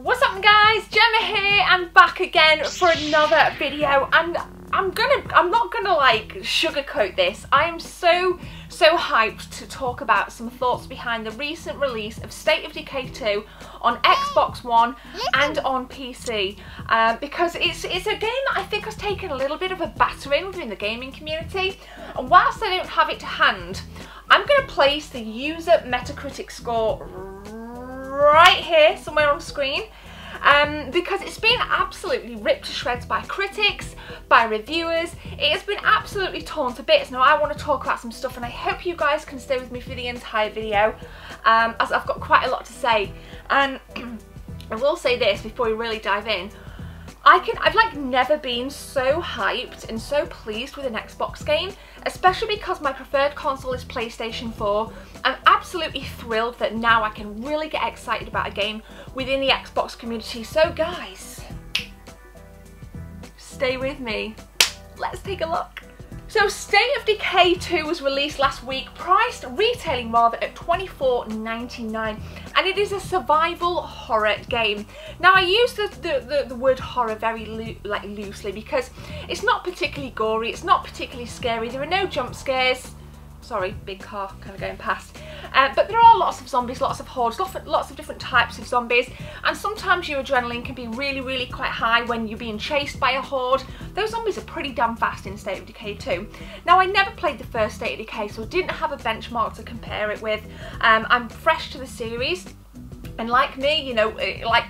What's up guys, Gemma here and back again for another video, and I'm not gonna like sugarcoat this. I am so hyped to talk about some thoughts behind the recent release of State of Decay 2 on Xbox One and on PC, because it's a game that I think has taken a little bit of a battering within the gaming community, and whilst I don't have it to hand, I'm going to place the user Metacritic score right here somewhere on the screen, because it's been absolutely ripped to shreds by critics, by reviewers. It has been absolutely torn to bits. Now I want to talk about some stuff, and I hope you guys can stay with me for the entire video, as I've got quite a lot to say. And I will say this before we really dive in. I've like never been so hyped and so pleased with an Xbox game, especially because my preferred console is PlayStation 4. I'm absolutely thrilled that now I can really get excited about a game within the Xbox community. So guys, stay with me. Let's take a look. So State of Decay 2 was released last week, retailing rather at $24.99, and it is a survival horror game. Now I use the word horror very loosely because it's not particularly gory, it's not particularly scary, there are no jump scares. Sorry, big car kind of going past. But there are lots of zombies, lots of hordes, lots of different types of zombies, and sometimes your adrenaline can be really quite high when you're being chased by a horde. Those zombies are pretty damn fast in State of Decay 2. Now I never played the first State of Decay, so I didn't have a benchmark to compare it with. I'm fresh to the series, and like me, you know, like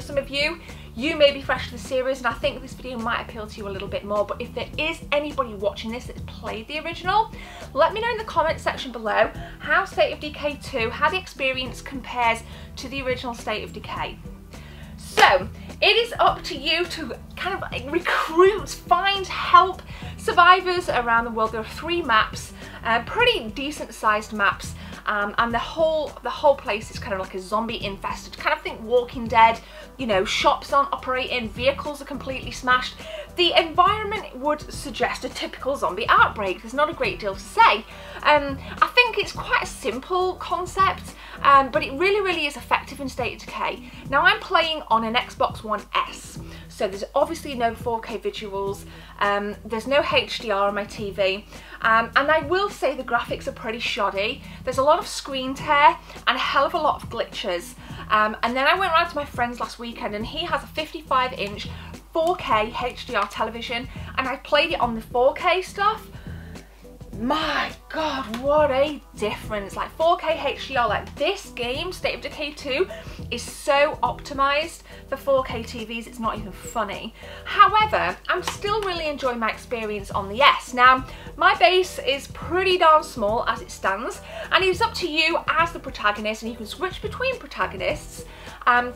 some of you, you may be fresh to the series, and I think this video might appeal to you a little bit more. But if there is anybody watching this that's played the original, let me know in the comment section below how State of Decay 2, how the experience compares to the original State of Decay. So it is up to you to kind of recruit, find, help survivors around the world. There are 3 maps, pretty decent sized maps. And the whole place is kind of like a zombie infested, kind of think Walking Dead, you know, shops aren't operating, vehicles are completely smashed. The environment would suggest a typical zombie outbreak. There's not a great deal to say. I think it's quite a simple concept, but it really is effective in State of Decay. Now I'm playing on an Xbox One S, so there's obviously no 4K visuals, there's no HDR on my TV, and I will say the graphics are pretty shoddy. There's a lot of screen tear and a hell of a lot of glitches. And then I went round to my friend's last weekend, and he has a 55-inch 4K HDR television, and I played it on the 4K stuff. My god, what a difference. Like 4K HDR, like this game, State of Decay 2, is so optimized for 4K TVs, it's not even funny. However, I'm still really enjoying my experience on the S. Now, my base is pretty darn small as it stands, and it's up to you as the protagonist, and you can switch between protagonists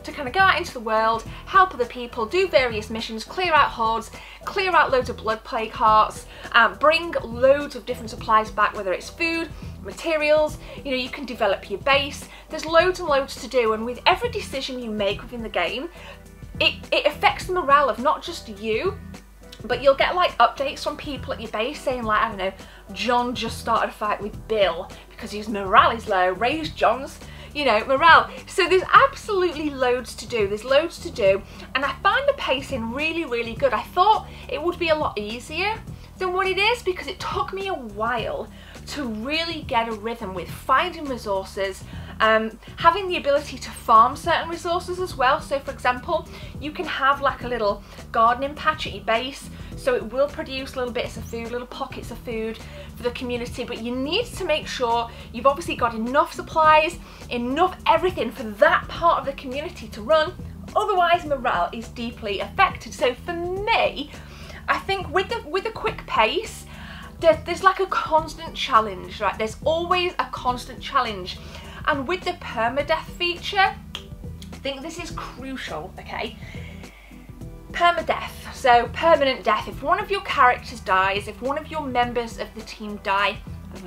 to kind of go out into the world, help other people, do various missions, clear out hordes, clear out loads of blood plague hearts, bring loads of different supplies back, whether it's food, materials, you know, you can develop your base. There's loads and loads to do, and with every decision you make within the game, it affects the morale of not just you, but you'll get like updates from people at your base saying like, I don't know, John just started a fight with Bill because his morale is low, raise John's, you know, morale. So there's absolutely loads to do, and I find the pacing really good. I thought it would be a lot easier than what it is, because it took me a while to really get a rhythm with finding resources, having the ability to farm certain resources as well. So for example, you can have like a little gardening patch at your base, so it will produce little bits of food, little pockets of food for the community, but you need to make sure you've obviously got enough supplies, enough everything for that part of the community to run, otherwise morale is deeply affected. So for me, I think with the quick pace, there's like a constant challenge, right? There's always a constant challenge. And with the permadeath feature, I think this is crucial, okay? Permadeath, so permanent death. If one of your characters dies, if one of your members of the team die,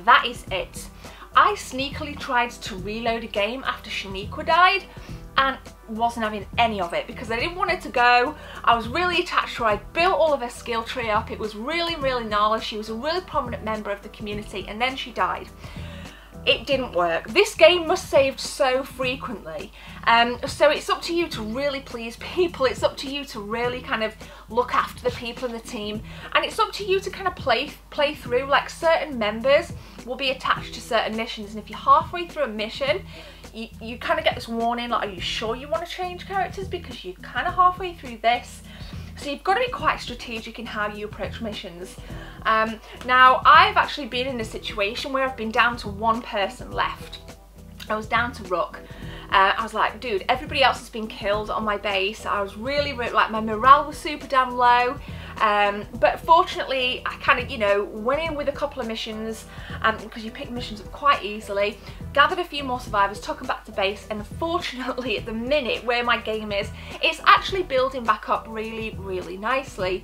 that is it. I sneakily tried to reload a game after Shaniqua died, and wasn't having any of it because I didn't want it to go. I was really attached to her. I built all of her skill tree up. It was really gnarly. She was a really prominent member of the community, and then she died. it didn't work. This game was saved so frequently. So it's up to you to really please people. It's up to you to really kind of look after the people in the team. And it's up to you to kind of play through. Like, certain members will be attached to certain missions. And if you're halfway through a mission, you kind of get this warning, like, are you sure you want to change characters? Because you're kind of halfway through this. So you've got to be quite strategic in how you approach missions. Now, I've actually been in a situation where I've been down to one person left. I was down to Rook. I was like, dude, everybody else has been killed on my base. I was really like, my morale was super damn low. But fortunately, I kind of, you know, went in with a couple of missions, because you pick missions up quite easily, gathered a few more survivors, took them back to base, and fortunately, at the minute where my game is, it's actually building back up really, really nicely.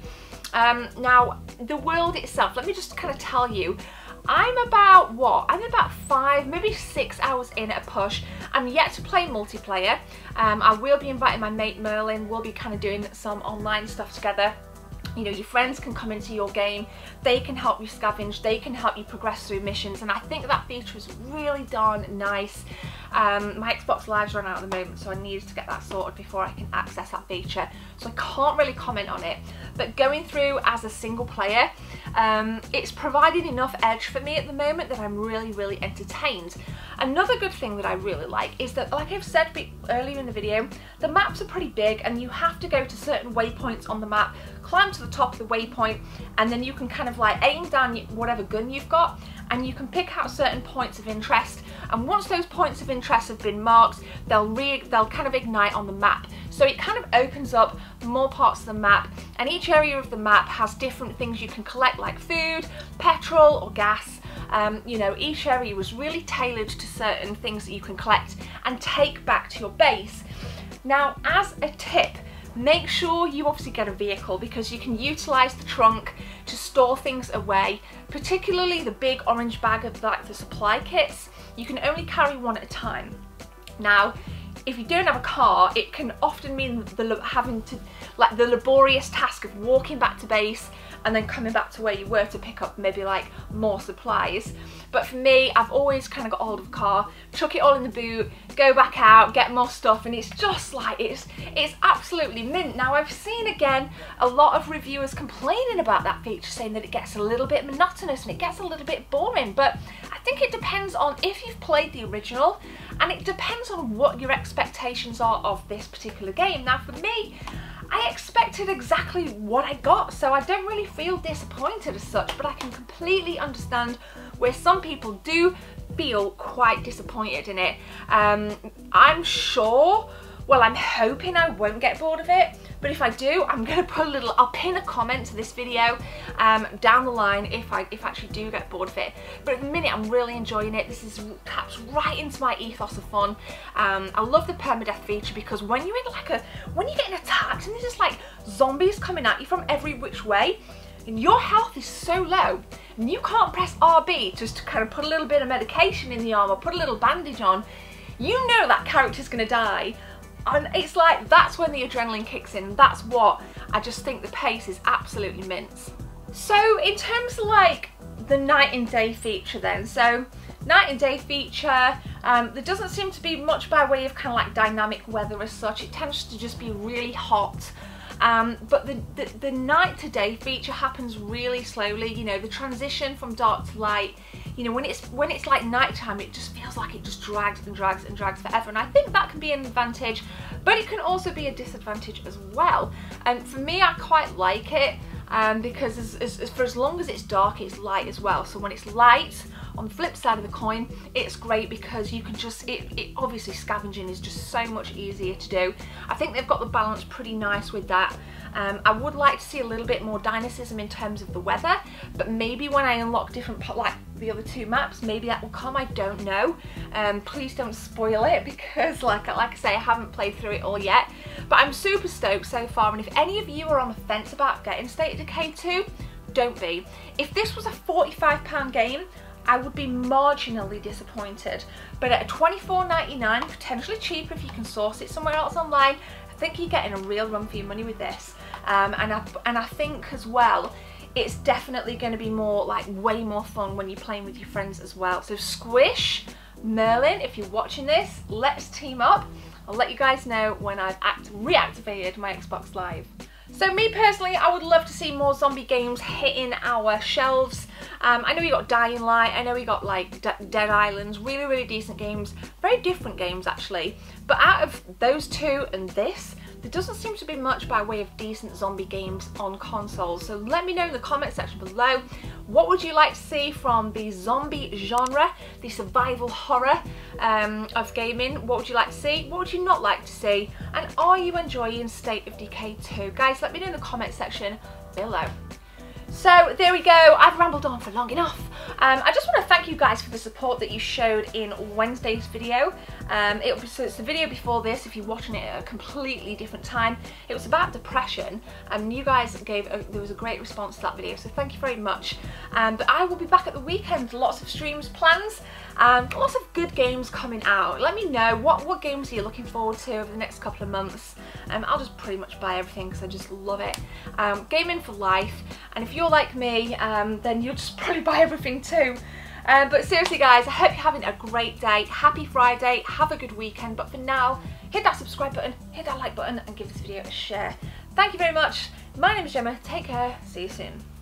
Now, the world itself, let me just kind of tell you, I'm about 5, maybe 6 hours in at a push. I'm yet to play multiplayer. I will be inviting my mate Merlin. We'll be kind of doing some online stuff together. You know, your friends can come into your game, they can help you scavenge, they can help you progress through missions, and I think that feature is really darn nice. My Xbox Live's run out at the moment, so I needed to get that sorted before I can access that feature, so I can't really comment on it. But going through as a single player, it's provided enough edge for me at the moment that I'm really, really entertained. Another good thing that I really like is that, like I've said earlier in the video, the maps are pretty big and you have to go to certain waypoints on the map, climb to the top of the waypoint, and then you can kind of like aim down whatever gun you've got, and you can pick out certain points of interest, and once those points of interest have been marked, they'll kind of ignite on the map. So it kind of opens up more parts of the map, and each area of the map has different things you can collect, like food, petrol or gas. You know, each area was really tailored to certain things that you can collect and take back to your base. Now, as a tip, make sure you obviously get a vehicle, because you can utilise the trunk to store things away, particularly the big orange bag of like the supply kits. You can only carry one at a time. Now, if you don't have a car, it can often mean having to, like, the laborious task of walking back to base and then coming back to where you were to pick up maybe like more supplies. But for me, I've always kind of got hold of a car, chuck it all in the boot, go back out, get more stuff, and it's just like, it's absolutely mint. Now, I've seen again a lot of reviewers complaining about that feature, saying that it gets a little bit monotonous and it gets a little bit boring, but I think it depends on if you've played the original, and it depends on what your expectations are of this particular game. Now, for me, I expected exactly what I got, so I don't really feel disappointed as such, but I can completely understand where some people do feel quite disappointed in it. I'm sure, well, I'm hoping I won't get bored of it, but if I do, I'm going to put I'll pin a comment to this video down the line if I actually do get bored of it. But at the minute, I'm really enjoying it. This taps right into my ethos of fun. I love the permadeath feature, because when you're in when you're getting attacked and there's just like zombies coming at you from every which way, and your health is so low, and you can't press RB just to kind of put a little bit of medication in the arm or put a little bandage on, you know that character's going to die. And it's like, that's when the adrenaline kicks in. That's what I just think the pace is absolutely mince. So in terms of like the night and day feature then, so night and day feature, there doesn't seem to be much by way of kind of like dynamic weather as such. It tends to just be really hot. But the night to day feature happens really slowly. You know, the transition from dark to light, you know, when it's like nighttime, it just feels like it just drags and drags and drags forever, and I think that can be an advantage, but it can also be a disadvantage as well. And for me, I quite like it, because for as long as it's dark, it's light as well. So when it's light, on the flip side of the coin, it's great because you can just, obviously scavenging is just so much easier to do. I think they've got the balance pretty nice with that. I would like to see a little bit more dynamism in terms of the weather, but maybe when I unlock different, like the other two maps, maybe that will come, I don't know. Please don't spoil it, because like I say, I haven't played through it all yet, but I'm super stoked so far. And if any of you are on the fence about getting State of Decay 2, don't be. If this was a £45 game, I would be marginally disappointed, but at $24.99, potentially cheaper if you can source it somewhere else online, I think you're getting a real run for your money with this. And I think as well, it's definitely going to be more, like, way more fun when you're playing with your friends as well. So Squish, Merlin, if you're watching this, let's team up. I'll let you guys know when I've reactivated my Xbox Live. So me personally, I would love to see more zombie games hitting our shelves. I know we got Dying Light, I know we got like Dead Islands, really, really decent games, very different games actually. But out of those two and this, there doesn't seem to be much by way of decent zombie games on consoles. So let me know in the comment section below, what would you like to see from the zombie genre, the survival horror of gaming? What would you like to see? What would you not like to see? And are you enjoying State of Decay 2? Guys, let me know in the comment section below. So there we go, I've rambled on for long enough. I just want to thank you guys for the support that you showed in Wednesday's video. So it's the video before this, if you're watching it at a completely different time. It was about depression, and you guys there was a great response to that video, so thank you very much. But I will be back at the weekend, lots of streams plans, lots of good games coming out. Let me know what games are you looking forward to over the next couple of months. I'll just pretty much buy everything because I just love it. Gaming for life, and if you're like me, then you'll just probably buy everything too. But seriously guys, I hope you're having a great day. Happy Friday, have a good weekend, but for now, hit that subscribe button, hit that like button, and give this video a share. Thank you very much. My name is Gemma, take care, see you soon.